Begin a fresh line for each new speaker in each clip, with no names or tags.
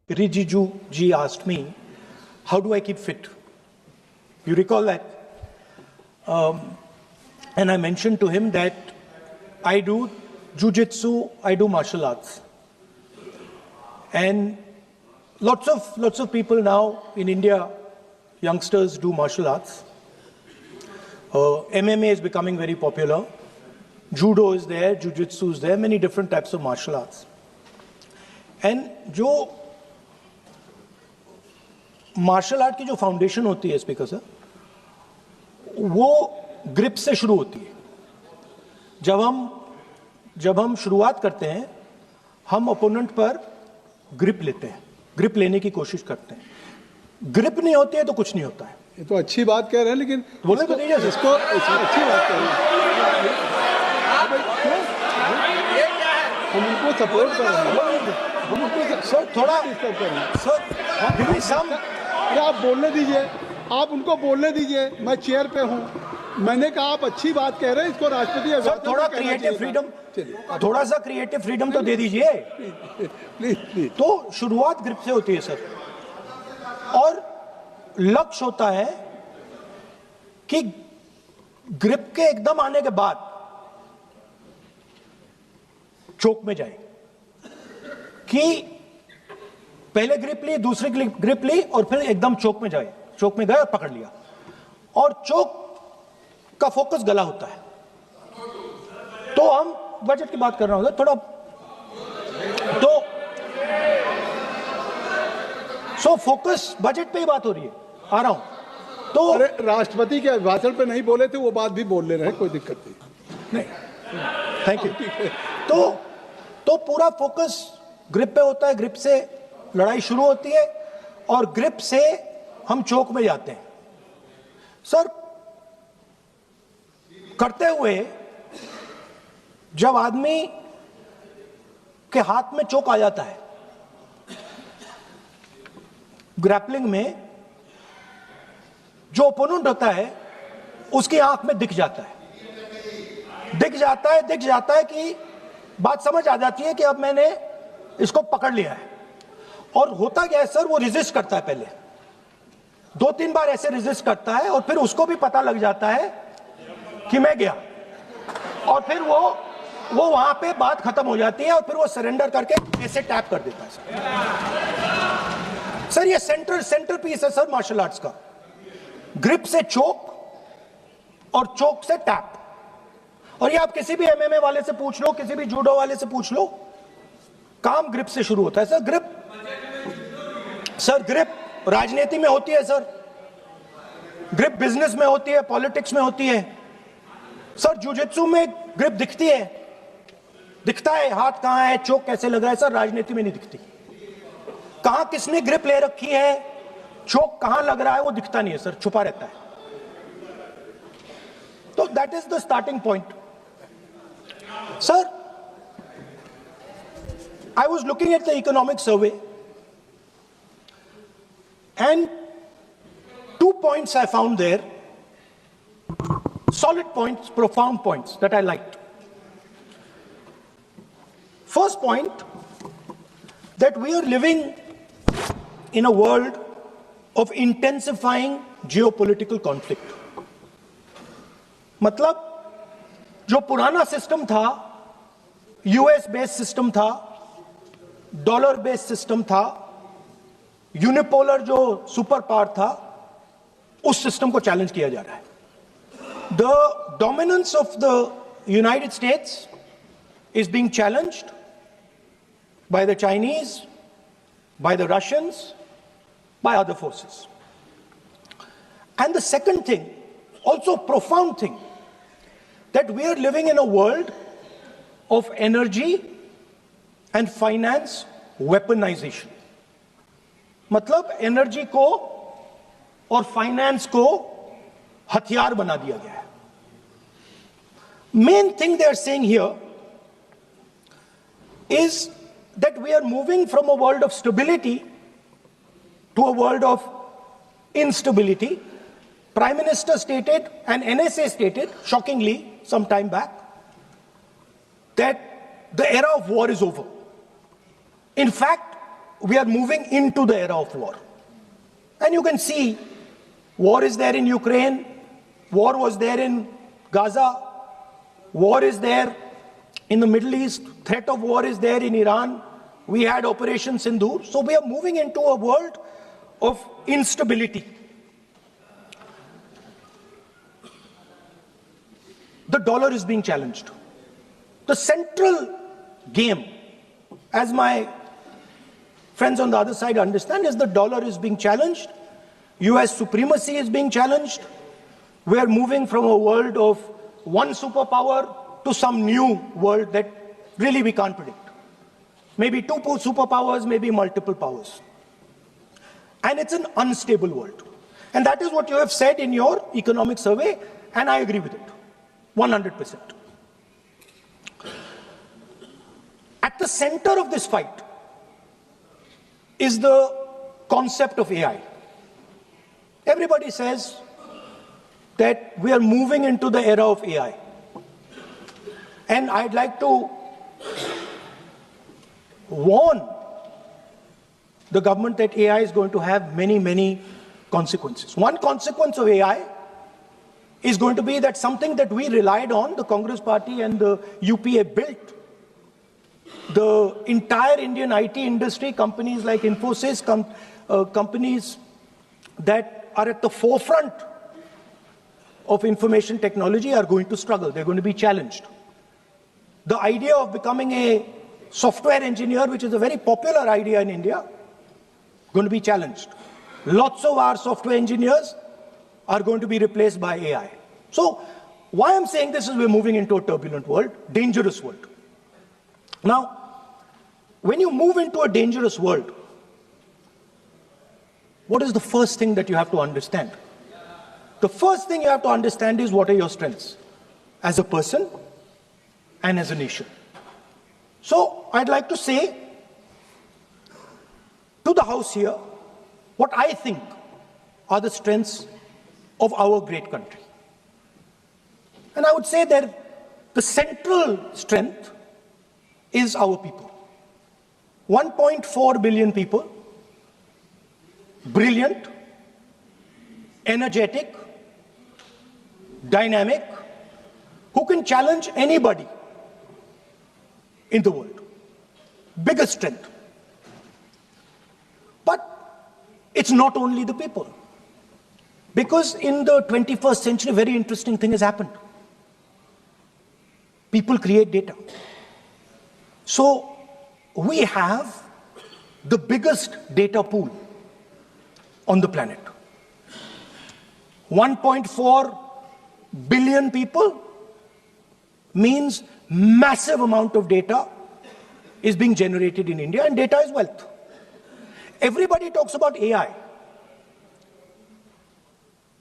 Rijiju ji asked me, how do I keep fit? You recall that? And I mentioned to him that I do jujitsu, I do martial arts. And lots of people now in India, youngsters do martial arts. MMA is becoming very popular. Judo is there, jujitsu is there, many different types of martial arts. And जो martial art की जो foundation होती है speaker sir, वो grip से शुरू होती है. जब हम शुरुआत करते हैं, हम ओपोनेंट पर ग्रिप लेते हैं, ग्रिप लेने की कोशिश करते हैं. ग्रिप नहीं होती है तो कुछ नहीं होता है.
ये तो अच्छी बात कह रहे हैं, लेकिन
बोले तो दीजिए
इसको अच्छी बात कह रहे हैं. हम उनको सपोर्ट कर रहे हैं. हम उनको
सर थोड़ा
डिस्टर्ब कर रहे हैं.
सर
अरे आप बोलने दीजिए, आप उनको बोलने दीजिए. मैं चेयर पे हूँ, मैंने कहा आप अच्छी बात कह रहे हैं, इसको राष्ट्रपति
सर थोड़ा क्रिएटिव फ्रीडम, थोड़ा सा क्रिएटिव फ्रीडम तो दे दीजिए.
प्लीज.
तो शुरुआत ग्रिप से होती है सर, और लक्ष्य होता है कि ग्रिप के एकदम आने के बाद चोक में जाए, कि पहले ग्रिप ली, दूसरी ग्रिप ली और फिर एकदम चोक में जाए. चोक में गए और पकड़ लिया, और चोक का फोकस गला होता है. तो हम बजट की बात कर रहा हूं थोड़ा, तो सो फोकस बजट पे ही बात हो रही है. आ रहा हूं तो.
अरे राष्ट्रपति के भाषण पे नहीं बोले थे, वो बात भी बोल ले रहे हैं, कोई दिक्कत नहीं.
Thank you. तो पूरा फोकस ग्रिप पे होता है. ग्रिप से लड़ाई शुरू होती है और ग्रिप से हम चोक में जाते हैं. सर करते हुए जब आदमी के हाथ में चोक आ जाता है ग्रैपलिंग में, जो ओपोनेंट होता है उसकी आंख में दिख जाता है कि बात समझ आ जाती है कि अब मैंने इसको पकड़ लिया है. और होता क्या है सर, वो रेजिस्ट करता है. पहले 2-3 बार ऐसे रेजिस्ट करता है और फिर उसको भी पता लग जाता है कि मैं गया, और फिर वो वहां पे बात खत्म हो जाती है और फिर वो सरेंडर करके ऐसे टैप कर देता है. सर ये सेंटर पीस है सर मार्शल आर्ट्स का. ग्रिप से चोक और चोक से टैप. और ये आप किसी भी एमएमए वाले से पूछ लो, किसी भी जूडो वाले से पूछ लो, काम ग्रिप से शुरू होता है सर. ग्रिप राजनीति में होती है सर, ग्रिप बिजनेस में होती है, पॉलिटिक्स में होती है सर. जुजित्सु में ग्रिप दिखता है, हाथ कहां है, चोक कैसे लग रहा है. सर राजनीति में नहीं दिखती. कहां किसने ग्रिप ले रखी है, चोक कहां लग रहा है, वो दिखता नहीं है सर, छुपा रहता है. तो that is the starting point. Sir I was looking at the economic survey, and 2 points I found there, solid points, profound points that I liked. First point, that we are living in a world of intensifying geopolitical conflict. मतलब जो पुराना system था, US based system था, dollar based system था, unipolar जो super power था, उस system को चैलेंज किया जा रहा है. The dominance of the United states is being challenged by the Chinese, by the Russians, by other forces. And the second thing, also profound thing, that we are living in a world of energy and finance weaponization. मतलब energy को और finance को हथियार बना दिया गया है. Main thing they are saying here is that we are moving from a world of stability to a world of instability. Prime Minister stated and NSA stated, shockingly, some time back, that the era of war is over. In fact, we are moving into the era of war. And you can see war is there in Ukraine, war was there in Gaza, war is there in the Middle East, threat of war is there in Iran. We had Operation Sindoor. So we are moving into a world of instability. The dollar is being challenged. The central game, as my friends on the other side understand, is the dollar is being challenged. US supremacy is being challenged. We are moving from a world of one superpower to some new world that really we can't predict. Maybe two superpowers, maybe multiple powers. And it's an unstable world. And that is what you have said in your economic survey, and I agree with it, 100%. At the center of this fight is the concept of AI. Everybody says that we are moving into the era of AI. And I'd like to warn the government that AI is going to have many, many consequences. One consequence of AI is going to be that something that we relied on, the Congress Party and the UPA built, the entire Indian IT industry, companies like Infosys, companies that are at the forefront of information technology are going to struggle. They're going to be challenged. The idea of becoming a software engineer, which is a very popular idea in India, going to be challenged. Lots of our software engineers are going to be replaced by AI. So why I'm saying this is we're moving into a turbulent world, dangerous world. Now, when you move into a dangerous world, what is the first thing that you have to understand? The first thing you have to understand is what are your strengths as a person and as a nation. So I'd like to say to the House here what I think are the strengths of our great country. And I would say that the central strength is our people. 1.4 billion people, brilliant, energetic, dynamic, who can challenge anybody in the world. Biggest strength. But it's not only the people. Because in the 21st century, a very interesting thing has happened. People create data. So we have the biggest data pool on the planet. 1.4 billion people means massive amount of data is being generated in India, and data is wealth. Everybody talks about AI.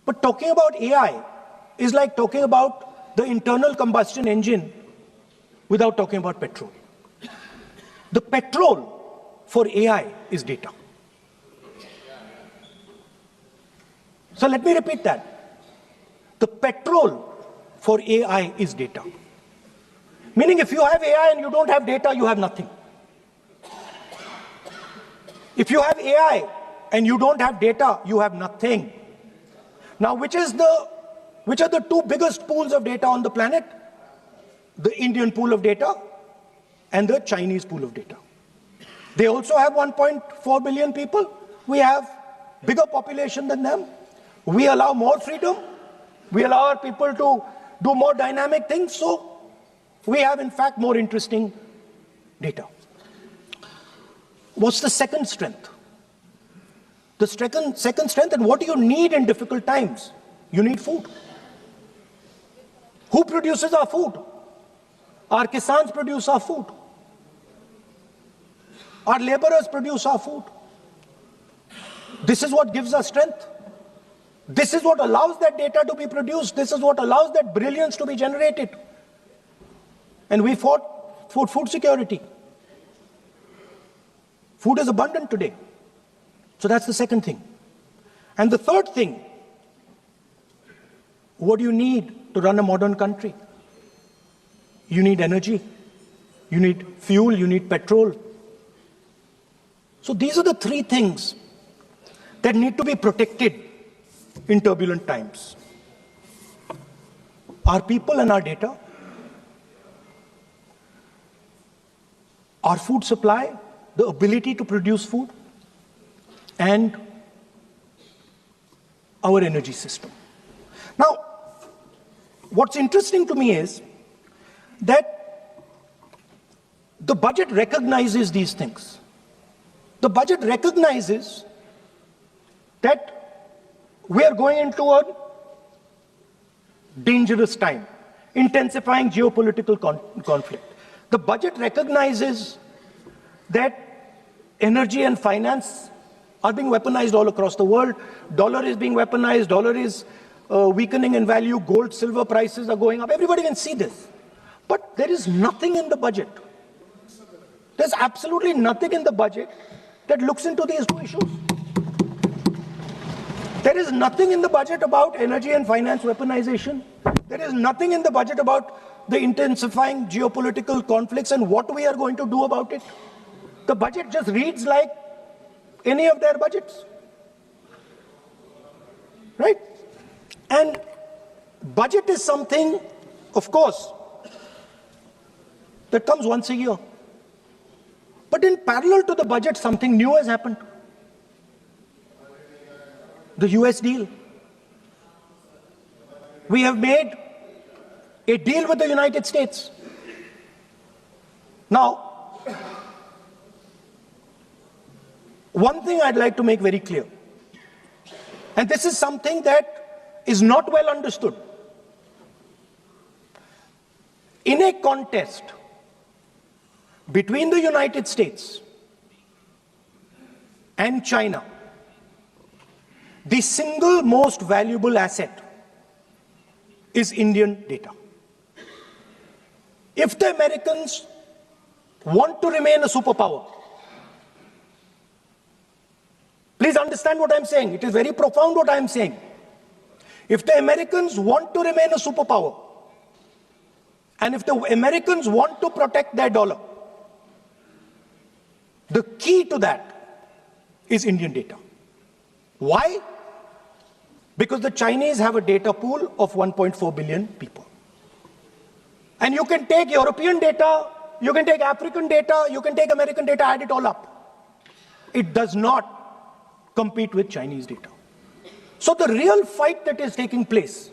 But talking about AI is like talking about the internal combustion engine without talking about petrol. The petrol for AI is data. So let me repeat that. The petrol for AI is data. Meaning if you have AI and you don't have data, you have nothing. If you have AI and you don't have data, you have nothing. Now, which are the two biggest pools of data on the planet? The Indian pool of data and the Chinese pool of data. They also have 1.4 billion people. We have bigger population than them. We allow more freedom. We allow our people to do more dynamic things. So we have, in fact, more interesting data. What's the second strength? The second strength, and what do you need in difficult times? You need food. Who produces our food? Our kisans produce our food. Our laborers produce our food. This is what gives us strength. This is what allows that data to be produced. This is what allows that brilliance to be generated. And we fought for food security. Food is abundant today. So that's the second thing. And the third thing, what do you need to run a modern country? You need energy. You need fuel. You need petrol. So these are the three things that need to be protected in turbulent times. Our people and our data, our food supply, the ability to produce food, and our energy system. Now, what's interesting to me is that the budget recognizes these things. The budget recognizes that we are going into a dangerous time, intensifying geopolitical conflict. The budget recognizes that energy and finance are being weaponized all across the world. Dollar is being weaponized, dollar is weakening in value, gold, silver prices are going up. Everybody can see this. But there is nothing in the budget. There's absolutely nothing in the budget that looks into these two issues. There is nothing in the budget about energy and finance weaponization. There is nothing in the budget about the intensifying geopolitical conflicts and what we are going to do about it. The budget just reads like any of their budgets. Right? And budget is something, of course, that comes once a year. But in parallel to the budget, something new has happened. The US deal. We have made a deal with the United States. Now, one thing I'd like to make very clear, and this is something that is not well understood. In a contest between the United States and China, the single most valuable asset is Indian data. If the Americans want to remain a superpower, please understand what I'm saying. It is very profound what I'm saying. If the Americans want to remain a superpower, and if the Americans want to protect their dollar, the key to that is Indian data. Why? Because the Chinese have a data pool of 1.4 billion people. And you can take European data, you can take African data, you can take American data, add it all up. It does not compete with Chinese data. So the real fight that is taking place,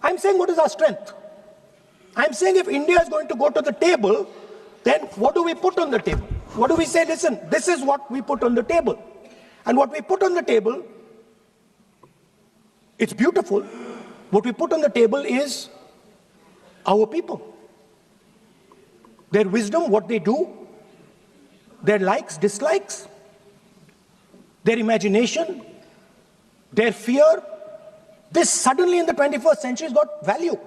I'm saying what is our strength? I'm saying if India is going to go to the table, then what do we put on the table? What do we say? Listen, this is what we put on the table. And what we put on the table, it's beautiful. What we put on the table is our people. Their wisdom, what they do, their likes, dislikes, their imagination, their fear. This suddenly in the 21st century has got value.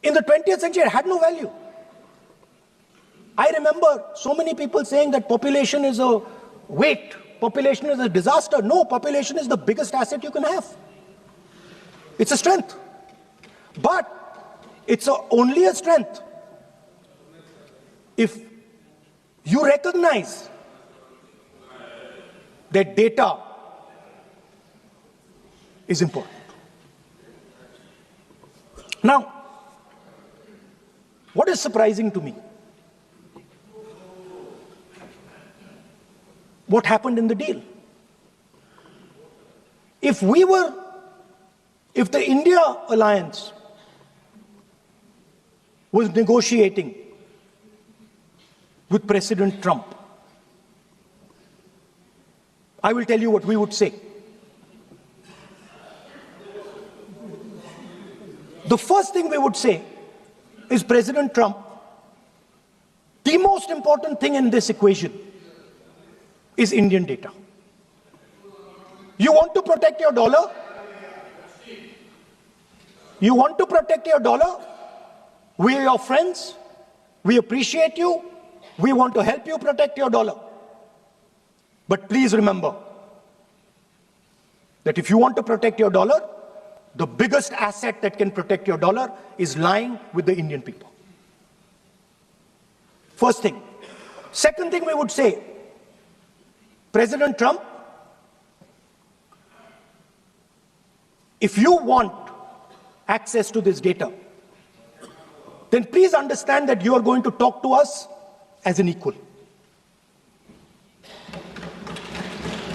In the 20th century, it had no value. I remember so many people saying that population is a weight, population is a disaster. No, population is the biggest asset you can have. It's a strength. But it's only a strength if you recognize that data is important. Now, what is surprising to me? What happened in the deal? If the India alliance was negotiating with President Trump, I will tell you what we would say. The first thing we would say is, President Trump, the most important thing in this equation is Indian data. You want to protect your dollar? You want to protect your dollar? We are your friends. We appreciate you. We want to help you protect your dollar. But please remember that if you want to protect your dollar, the biggest asset that can protect your dollar is lying with the Indian people. First thing. Second thing we would say, President Trump, if you want access to this data, then please understand that you are going to talk to us as an equal.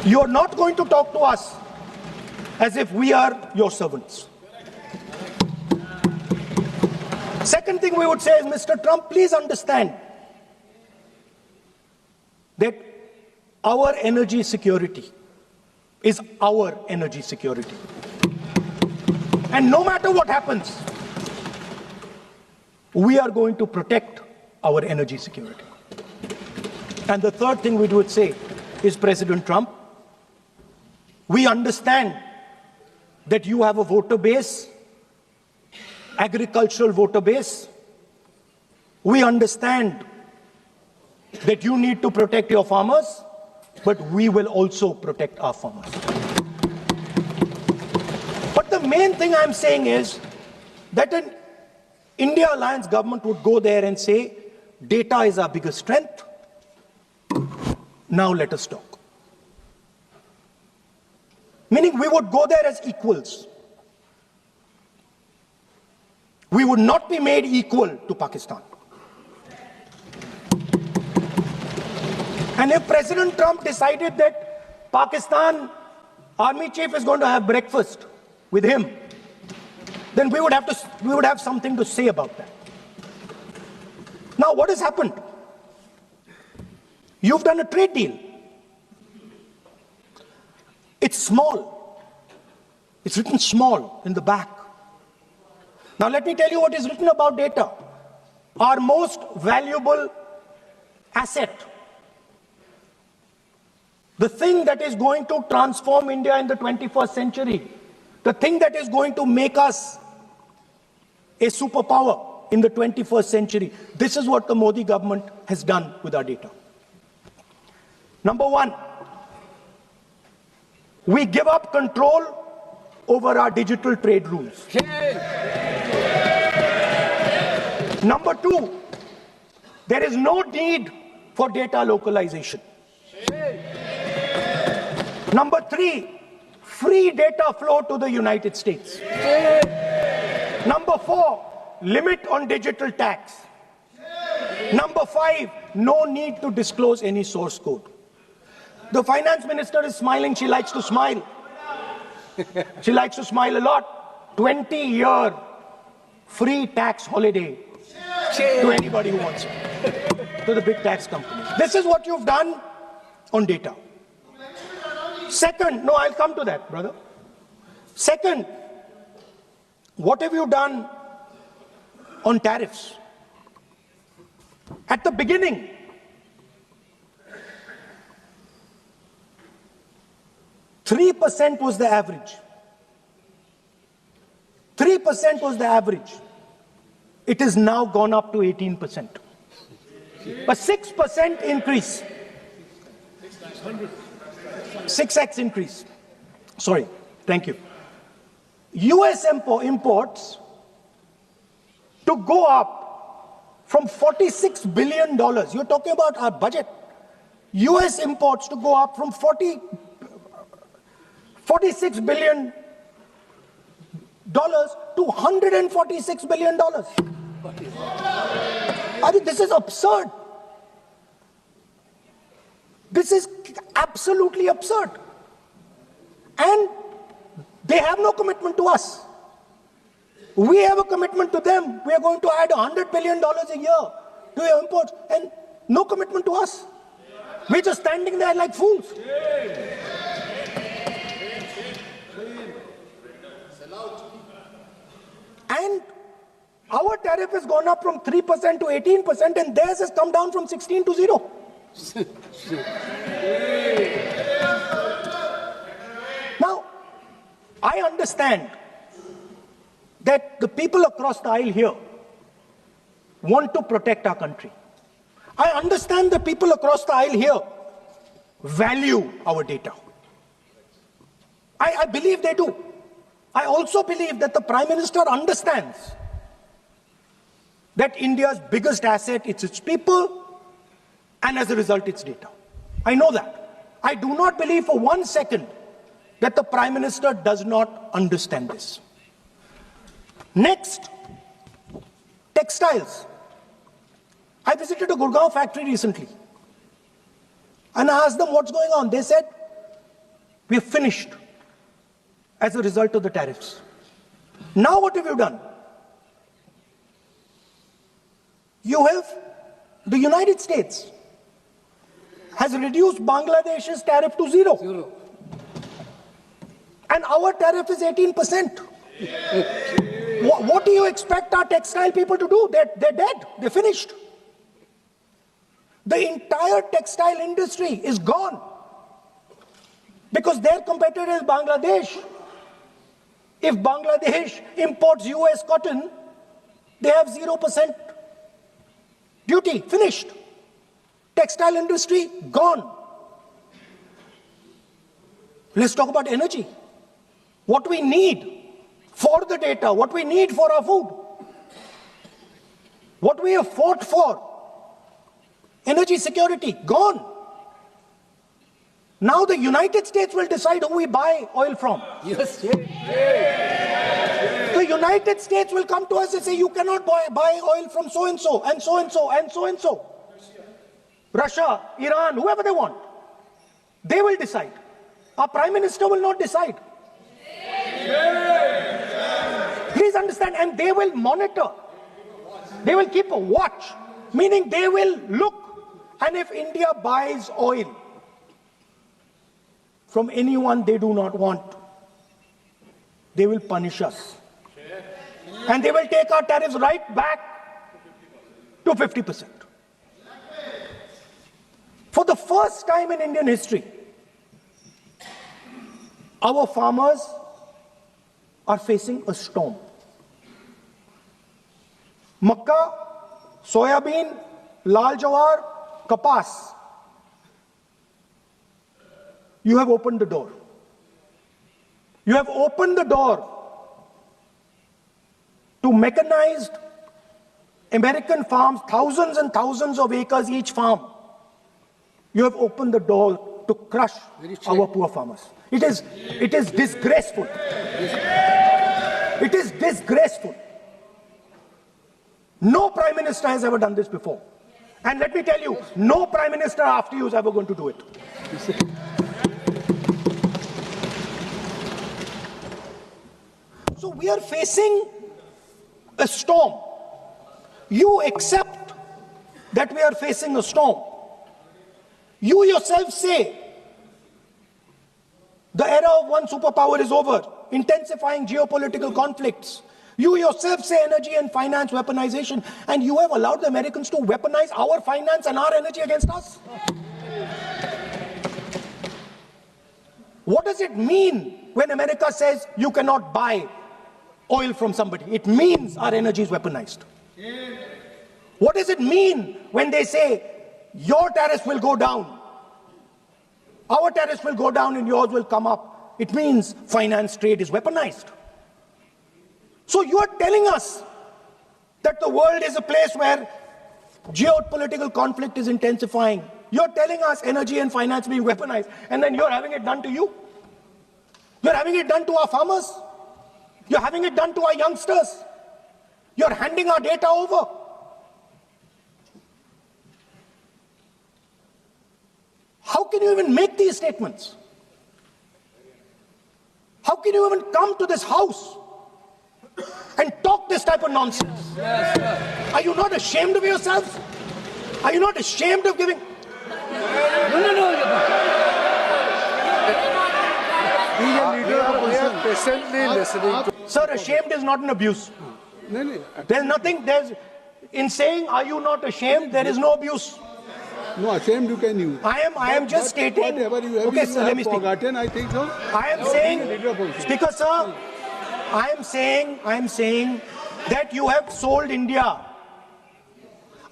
You are not going to talk to us as if we are your servants. Second thing we would say is, Mr. Trump, please understand that our energy security is our energy security. And no matter what happens, we are going to protect our energy security. And the third thing we would say is, President Trump, we understand that you have a voter base, agricultural voter base. We understand that you need to protect your farmers, but we will also protect our farmers. But the main thing I'm saying is that an India Alliance government would go there and say, data is our biggest strength. Now let us talk. Meaning we would go there as equals. We would not be made equal to Pakistan. And if President Trump decided that Pakistan army chief is going to have breakfast with him, then we would have something to say about that. Now, what has happened? You've done a trade deal. It's small. It's written small in the back. Now, let me tell you what is written about data. Our most valuable asset. The thing that is going to transform India in the 21st century. The thing that is going to make us a superpower in the 21st century. This is what the Modi government has done with our data. Number one, we give up control over our digital trade rules. Number two, there is no need for data localization. Number three, free data flow to the United States. Number four, limit on digital tax. Number five, no need to disclose any source code. The finance minister is smiling. She likes to smile. She likes to smile a lot. 20-year free tax holiday to anybody who wants it, to the big tax companies. This is what you've done on data. Second, no, I'll come to that, brother. Second, what have you done on tariffs? At the beginning, $3% was the average. 3% was the average. It has now gone up to 18%. A 6% increase. 6x increase. Sorry, thank you. US imports to go up from $46 billion. You're talking about our budget. US imports to go up from $46 billion to $146 billion. I mean, this is absurd. This is absolutely absurd. And they have no commitment to us. We have a commitment to them. We are going to add $100 billion a year to your imports, and no commitment to us. We're just standing there like fools. And our tariff has gone up from 3% to 18%, and theirs has come down from 16 to 0. Now, I understand that the people across the aisle here want to protect our country. I understand the people across the aisle here value our data. I believe they do. I also believe that the Prime Minister understands that India's biggest asset is its people, And as a result, it's data. I know that. I do not believe for 1 second that the Prime Minister does not understand this. Next, textiles. I visited a Gurgaon factory recently and I asked them what's going on. They said, we're finished as a result of the tariffs. Now what have you done? You have, the United States has reduced Bangladesh's tariff to zero. And our tariff is 18%. What do you expect our textile people to do? They're dead. They're finished. The entire textile industry is gone because their competitor is Bangladesh. If Bangladesh imports US cotton, they have 0% duty. Finished. Textile industry gone. Let's talk about energy. What we need for the data, what we need for our food, what we have fought for. Energy security, gone. Now the United States will decide who we buy oil from.
Yes.
The United States will come to us and say, you cannot buy oil from so-and-so, and so-and-so, and so-and-so. Russia, Iran, whoever they want. They will decide. Our Prime Minister will not decide. Please understand, and they will monitor. They will keep a watch, meaning they will look. And if India buys oil from anyone they do not want, they will punish us. And they will take our tariffs right back to 50%. For the first time in Indian history, our farmers are facing a storm. Makkah, soybean, lal jawar, kapas. You have opened the door. You have opened the door to mechanized American farms, thousands and thousands of acres each farm. You have opened the door to crush our poor farmers. It is disgraceful. It is disgraceful. No Prime Minister has ever done this before. And let me tell you, no Prime Minister after you is ever going to do it. So we are facing a storm. You accept that we are facing a storm. You yourself say the era of one superpower is over, intensifying geopolitical conflicts. You yourself say energy and finance weaponization, and you have allowed the Americans to weaponize our finance and our energy against us. What does it mean when America says you cannot buy oil from somebody? It means our energy is weaponized. What does it mean when they say your tariffs will go down, our tariffs will go down and yours will come up? It means finance trade is weaponized. So you are telling us that the world is a place where geopolitical conflict is intensifying. You're telling us energy and finance being weaponized, and then you're having it done to you. You're having it done to our farmers. You're having it done to our youngsters. You're handing our data over. How can you even make these statements? How can you even come to this house and talk this type of nonsense? Are you not ashamed of yourselves? Are you not ashamed of giving?
No. Patiently listening.
Sir, ashamed is not an abuse. There's nothing, in saying, are you not ashamed, there is no abuse.
No, ashamed you can use.
I am just stating.
Whatever you have,
okay, sir, let me speak.
Forgotten, I think so.
I am saying, Speaker sir, I am saying that you have sold India.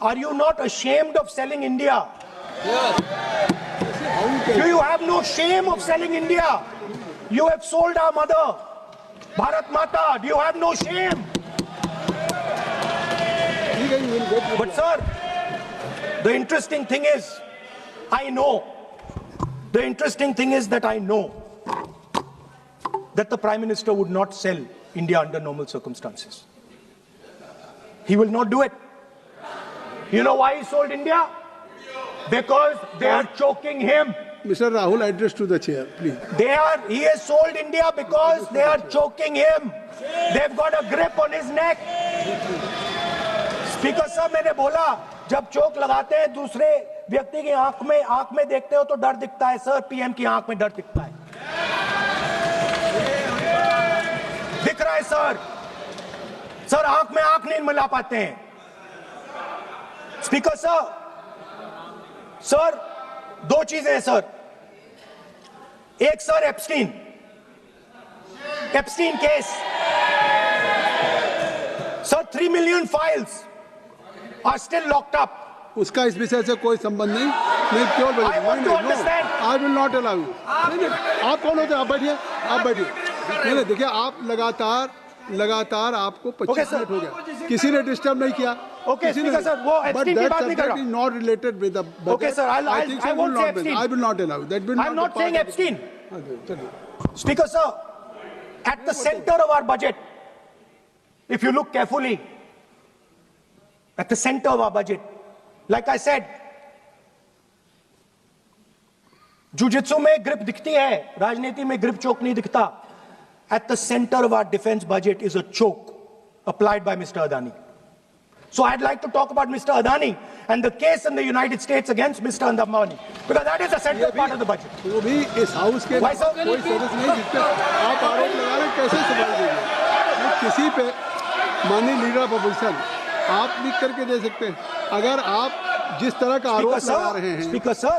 Are you not ashamed of selling India?
Yes.
Do you have no shame of selling India? You have sold our mother, Bharat Mata. Do you have no shame? But sir, the interesting thing is, I know. The interesting thing is that I know that the Prime Minister would not sell India under normal circumstances. He will not do it. You know why he sold India? Because they are choking him.
Mr. Rahul, address to the chair, please.
He has sold India because they are choking him. They've got a grip on his neck. Speaker साहब, मैंने बोला जब चोक लगाते हैं दूसरे व्यक्ति की आंख में देखते हो तो डर दिखता है सर, पीएम की आंख में डर दिखता है, दिख रहा है सर आंख में आंख नहीं मिला पाते हैं. स्पीकर सर दो चीजें हैं सर. एक sir Epstein case sir, 3 million files are still locked up.
उसका इस विषय से कोई संबंध नहीं. क्यों
I want to understand.
I will not allow you. आप कौन होते हैं? आप बैठिए. नहीं, देखिए आप लगातार आपको 25 मिनट हो गया, किसी ने डिस्टर्ब नहीं किया.
Okay, Speaker sir, वो एप्स्टीन की बात नहीं कर रहा.
But that subject is not related with the budget.
Okay sir, I won't say Epstein.
I will not allow you. That will
I'm not saying Epstein.
Okay.
Speaker sir, at the center of our budget, if you look carefully, at the center of our budget, like I said, jujitsu में grip दिखती है, राजनीति में grip choke नहीं दिखता. At the center of our defense budget is a choke applied by Mr. Adani. So I'd like to talk about Mr. Adani and the case in the United States against Mr. Ambani, because that is the central part of the budget.
वो भी इस house के
Why, sir?
कोई सदस्य नहीं जिसपे आप आरोप लगा रहे हैं, कैसे सवाल देंगे? किसी पे माननीय लीडर ऑफ अपोजिशन आप लिख करके दे सकते हैं. अगर आप जिस तरह का आरोप लगा रहे हैं,
स्पीकर सर,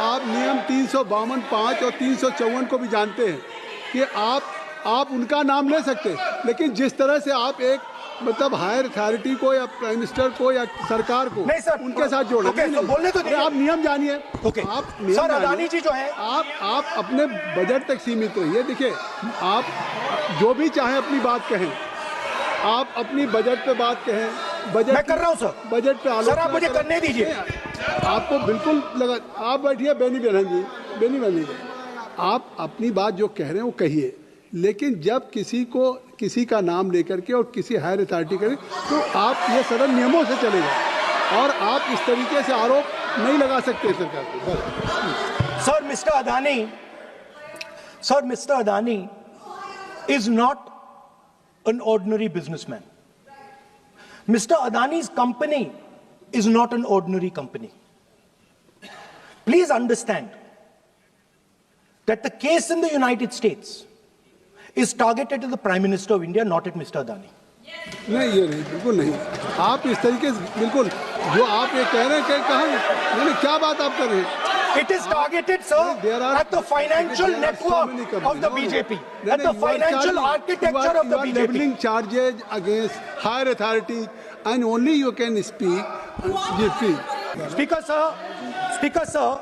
आप नियम 352(5) और 354 को भी जानते हैं कि आप उनका नाम ले सकते हैं, लेकिन जिस तरह से आप एक मतलब हायर अथॉरिटी को या प्राइम मिनिस्टर को या सरकार को
नहीं सर,
उनके साथ जोड़ रहे हैं.
तो बोलने तो
आप नियम जानिए. आप नियम
सर, अदानी जी जो है,
आप अपने बजट तक सीमित रहिए. देखिए, आप जो भी चाहें अपनी बात कहें, आप अपनी बजट पे बात कहें. बजट
मैं कर रहा हूं सर.
बजट पे आलोचना
सर आप मुझे करने दीजिए.
आपको बिल्कुल लगा. आप बैठिए बेनी बहन जी, आप अपनी बात जो कह रहे हैं वो कहिए, लेकिन जब किसी का नाम लेकर के और किसी हायर अथॉरिटी करें तो आप ये सदन नियमों से चलेगा और आप इस तरीके से आरोप नहीं लगा सकते सरकार को.
Sir mister Adani is not an ordinary businessman. Mr. Adani's company is not an ordinary company. Please understand that the case in the United States is targeted at the Prime Minister of India, not at Mr. Adani.
नहीं, ये नहीं, बिल्कुल नहीं. आप इस तरीके से बिल्कुल जो आप ये कह रहे हैं कि कहाँ क्या बात आप कर रहे हैं?
It is targeted, sir, at the financial network of the BJP, at the financial architecture of the BJP.
You are leveling charges against higher authority, and only you can speak.
Speaker sir,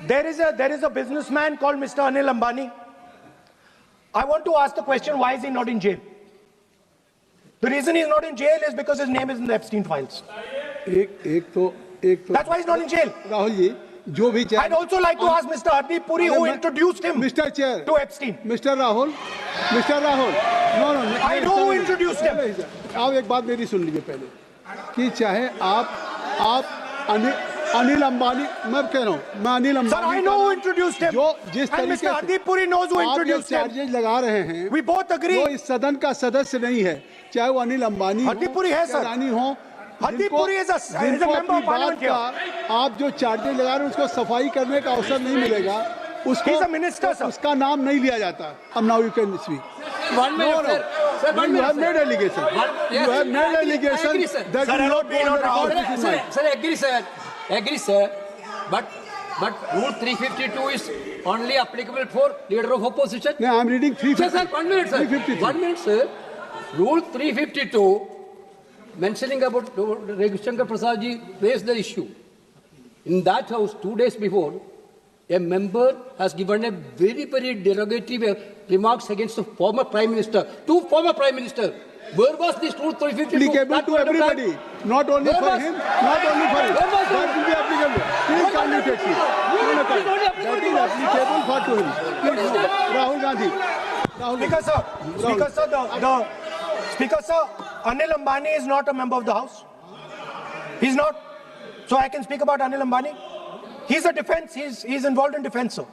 there is a businessman called Mr. Anil Ambani. I want to ask the question, why is he not in jail? The reason he's not in jail is because his name is in the Epstein files. That's why he's not in jail.
Rahul ji, जो भी चाहे.
I'd also like to ask Mr. Hardeep Puri, who introduced him to Epstein.
Mr. Rahul, no.
I know who introduced him.
आप एक बात मेरी सुन लीजिए पहले, कि चाहे आप अनिल अंबानी, मैं कह रहा हूँ, मैं Anil Ambani.
Sir, I know who introduced him.
जो जिस
and
तरीके
Mr. Hardeep Puri knows who introduced him.
Charges लगा रहे हैं,
We both agree.
जो इस सदन का सदस्य नहीं है, चाहे वो अनिल अंबानी
Hardeep Puri है सर.
अडानी हो,
Hardeep Puri is a member of parliament here.
आप जो चार्जेज लगा रहे हैं उसको सफाई करने का अवसर नहीं मिलेगा.
He's a minister, sir.
उसका नाम नहीं लिया जाता. अब now you can speak.
1 minute, sir. Sir, 1 minute.
You have made allegation. You have made allegation.
I agree, sir.
That
Sir,
you
not be not
record
Rahul.
this in mind.
Sir, agree, sir. But Rule 352 is only applicable for leader of opposition.
No, I am reading 350.
Sir, 1 minute, sir.
353.
1 minute, sir. Rule 352, mentioning about Ravi Shankar Prasad ji raised the issue. In that house, 2 days before, a member has given a very, very derogatory remarks against the former Prime Minister. Two former Prime Minister. Where was this Rule 352?
Applicable to everybody. Not only for him, not only for him. That will be applicable. Please kindly take seat. No, that is applicable for to him. Please, no. Rahul Gandhi.
Speaker sir, Speaker sir, Anil Ambani is not a member of the House. He's not. So I can speak about Anil Ambani. He's a defense. He's involved in defense, sir.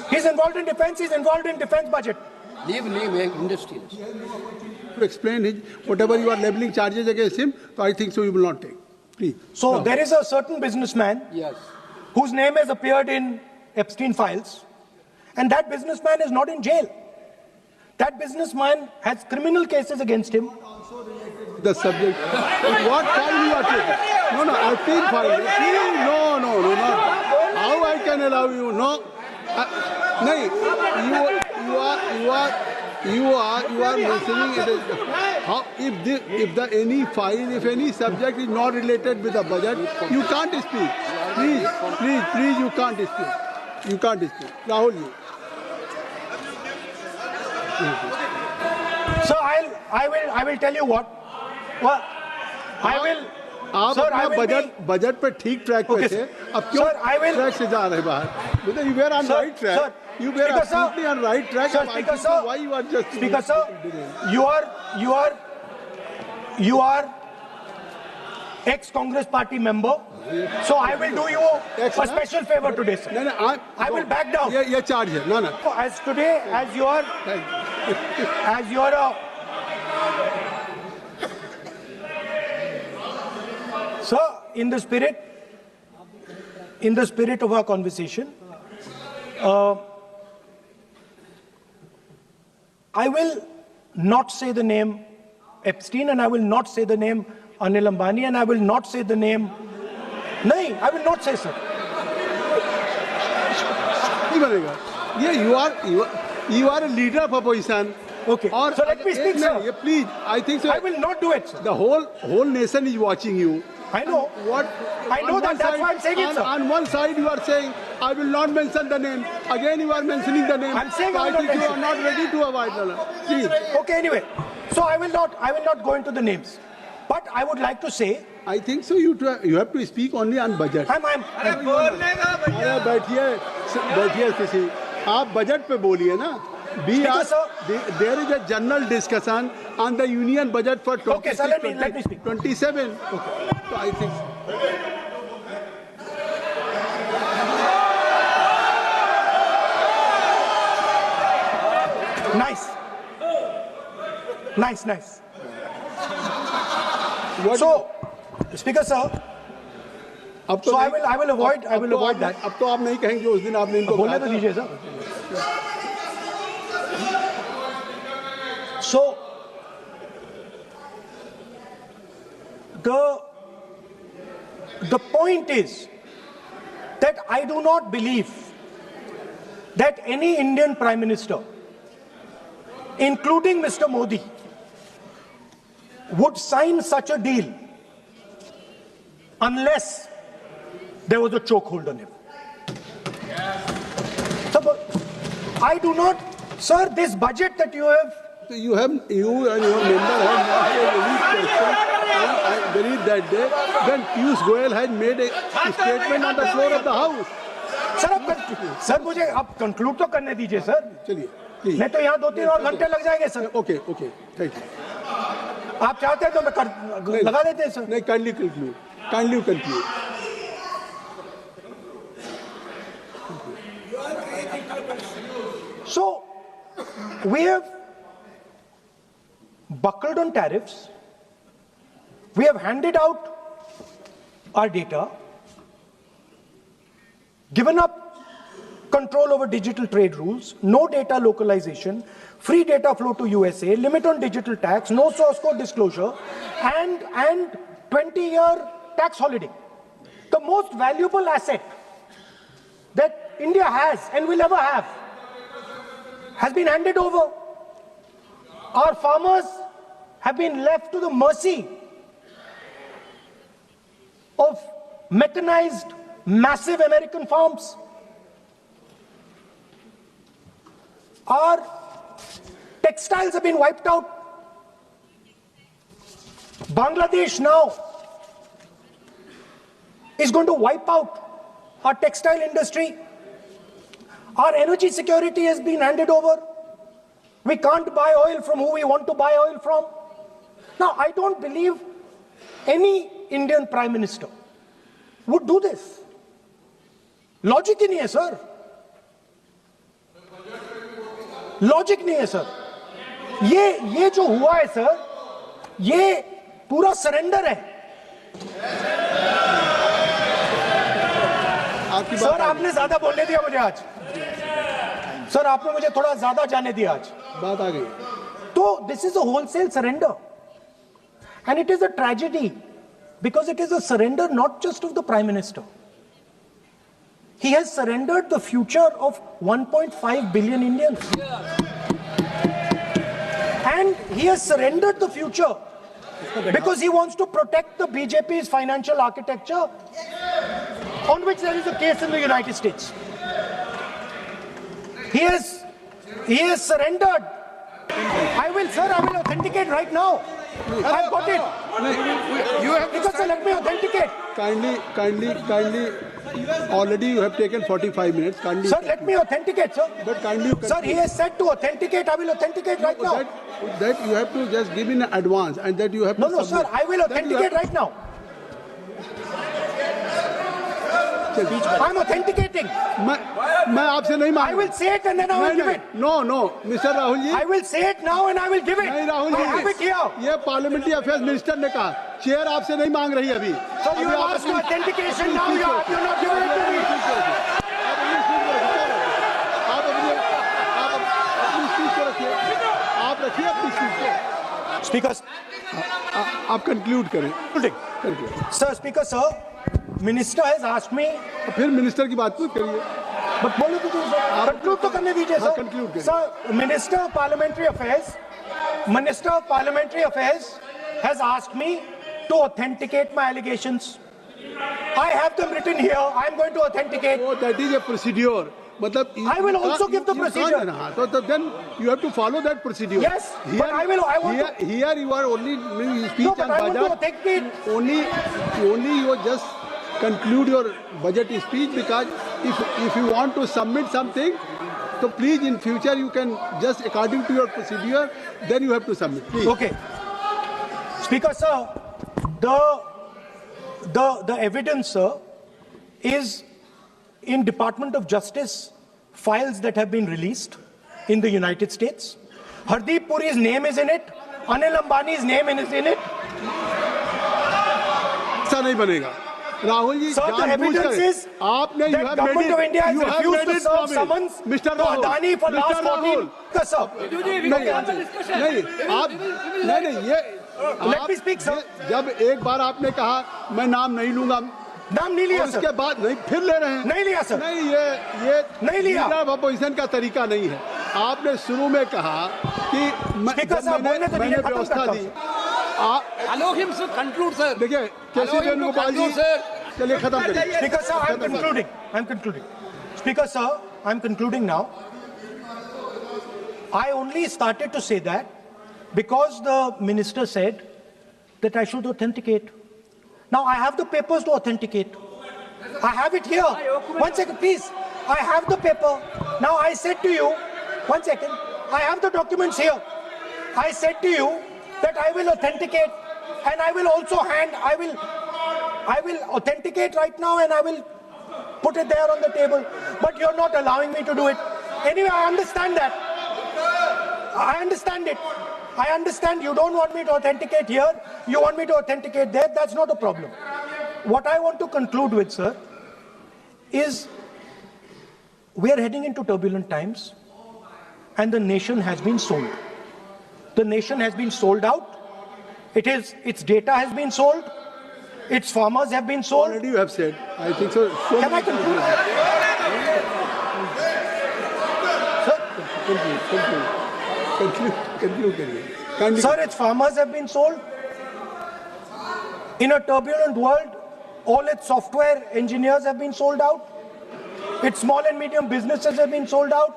He's involved in defense. He's involved in defense budget.
Leave industry.
To explain his whatever you are leveling charges against him, so I think so you will not take. Please.
So there is a certain businessman
Yes.
whose name has appeared in Epstein files, and that businessman is not in jail. That businessman has criminal cases against him.
The subject. What file you are taking? No, Epstein file. No, not. How I can allow you? No. No, you are mentioning it is how if any subject is not related with the budget, you can't speak. Please, you can't speak. You can't speak. Rahul, you.
So I will tell you what. Well, I will.
आप
Sir, I
अपना
will
budget पे ठीक track पे
Okay,
थे
sir.
अब क्यों
Sir, I will-
track से जा रहे बाहर मतलब you were on
Sir,
right track
sir,
you were
Speaker, sir.
absolutely on right track
Sir,
I
Speaker,
think
sir.
why you are just
Speaker sir, you are ex-Congress party member. So I will do you a special favor today, sir.
no,
I will back down.
ये charge है no
As today, as you are sir, in the spirit of our conversation, I will not say the name Epstein, and I will not say the name Anil Ambani, and I will not say the name. No, I will not say, sir.
नहीं बनेगा ये you are a leader of opposition
Okay.
और
So let me speak,
एक
sir.
नहीं, ये please I think so
I will not do it, sir.
the whole nation is watching you.
I know.
What?
I know
on
that.
one
That's
side-
why I'm saying it, sir.
On one side you are saying, I will not mention the name. Again you are mentioning the name.
I'm saying
so
I will
I
not
think you
mention.
are not ready to avoid the name. Please.
Okay, anyway. So I will not go into the names. But I would like to say,
I think so you have to speak only on budget.
I'm
अरे बैठिए किसी आप budget पे बोलिए ना
Speaker, sir.
There is a general discussion on the union budget for 26,
Okay, sir, let me speak.
27. Okay. So I think
nice.
what
So, Speaker, sir.
अब तो
So I
नहीं-
will avoid that.
अब तो आप नहीं कहेंगे उस दिन आपने इनको
बोलने
कहा
तो
था।
दीजिए, sir. So, the point is that I do not believe that any Indian Prime Minister, including Mr. Modi, would sign such a deal unless there was a chokehold on him. So, but I do not, sir, this budget that you have.
So you and your member have not made any question. And I believe that day when Piyush Goyal had made a statement on the floor of the house.
Sir मुझे अब conclude तो करने दीजिए sir.
चलिए please.
नहीं तो यहाँ 2-3 और घंटे लग जाएंगे सर.
Okay thank you.
आप चाहते हैं तो मैं लगा देते हैं सर.
नहीं kindly conclude.
So we have buckled on tariffs. We have handed out our data, given up control over digital trade rules, no data localization, free data flow to USA, limit on digital tax, no source code disclosure, and 20-year tax holiday. The most valuable asset that India has and will ever have has been handed over. Our farmers have been left to the mercy of mechanized, massive American farms. Our textiles have been wiped out. is going to wipe out our textile industry. Our energy security has been handed over. We can't buy oil from who we want to buy oil from. Now, I don't believe any Indian Prime Minister would do this. Logic ही नहीं है sir. Logic नहीं है sir. ये जो हुआ है sir, ये पूरा सरेंडर है. सर आपने ज्यादा बोलने दिया मुझे आज. सर आपने मुझे थोड़ा ज्यादा जाने दिया आज.
बात आ गई.
तो this is a wholesale surrender, and it is a tragedy because it is a surrender not just of the Prime Minister. He has surrendered the future of 1.5 billion Indians. And he has surrendered the future because he wants to protect the BJP's financial architecture, on which there is a case in the United States. He has surrendered. I will authenticate right now. I've got it.
You have to
Because let me authenticate.
Kindly. Already you have taken 45 minutes. Kindly.
Sir, let me authenticate, sir.
But kindly.
Sir, he has said to authenticate. I will authenticate right now.
That you have to just give in advance, and that you have to.
No, sir. I will authenticate right now. I'm authenticating.
मैं आपसे नहीं मांग.
I will say it and then I will give it.
No, Mr. Rahul ji.
I will say it now and I will give it.
नहीं Rahul ji.
I have it here.
ये parliamentary affairs minister ने कहा. Chair आपसे नहीं मांग रही अभी.
So you have asked for authentication now. You're not giving it to me.
आप रखिए अपनी सीट को.
Speaker.
आप कंक्लूड करें.
Sir, Speaker, sir. Minister has asked me.
फिर मिनिस्टर की बात मत करिए.
But बोलो तो सर. Conclude तो करने दीजिए सर.
conclude करिए.
Sir, Minister of Parliamentary Affairs has asked me to authenticate my allegations. I have them written here. I am going to authenticate.
Oh, that is a procedure. मतलब
I will also give the procedure.
So then you have to follow that procedure.
Yes, but I want to.
Here you are only speech
No, but
and
I want to
budget.
authenticate.
Only you just conclude your budget speech, because if you want to submit something, so please in future you can just according to your procedure, then you have to submit. Please.
Okay. Speaker, sir, the evidence, sir, is in Department of Justice files that have been released in the United States. Hardeep Puri's name is in it. Anil Ambani's name is in it.
ऐसा नहीं बनेगा. Rahul ji,
sir, the evidence is
आपने
that government of India has refused to serve summons to Adani for last 14. Sir, let me speak, sir.
जब एक बार आपने कहा मैं नाम नहीं लूंगा,
नाम नहीं लिया सर.
उसके बाद नहीं फिर ले रहे हैं.
नहीं लिया सर.
नहीं, ये
नहीं लिया.
अपोजिशन का तरीका नहीं है. आपने शुरू में कहा कि मैंने व्यवस्था दी.
Allow him to conclude, sir.
देखिए केसी वेणुगोपाल जी, चलिए खत्म करिए.
Speaker, sir, I'm concluding. Speaker, sir, I'm concluding now. I only started to say that because the minister said that I should authenticate. Now I have the papers to authenticate. I have it here. 1 second, please. I have the paper. Now I said to you, 1 second. I have the documents here. I said to you that I will authenticate, and I will also I will authenticate right now, and I will put it there on the table. But you're not allowing me to do it. Anyway, I understand that. I understand it. I understand you don't want me to authenticate here. You want me to authenticate there. That's not a problem. What I want to conclude with, sir, is we are heading into turbulent times, and the nation has been sold. The nation has been sold out. Its data has been sold. Its farmers have been sold.
Already you have said. I think so.
Can I conclude?
Conclude.
Sir, its farmers have been sold. In a turbulent world, all its software engineers have been sold out. Its small and medium businesses have been sold out.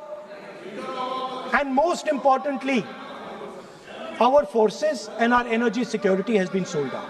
And most importantly, our forces and our energy security has been sold out.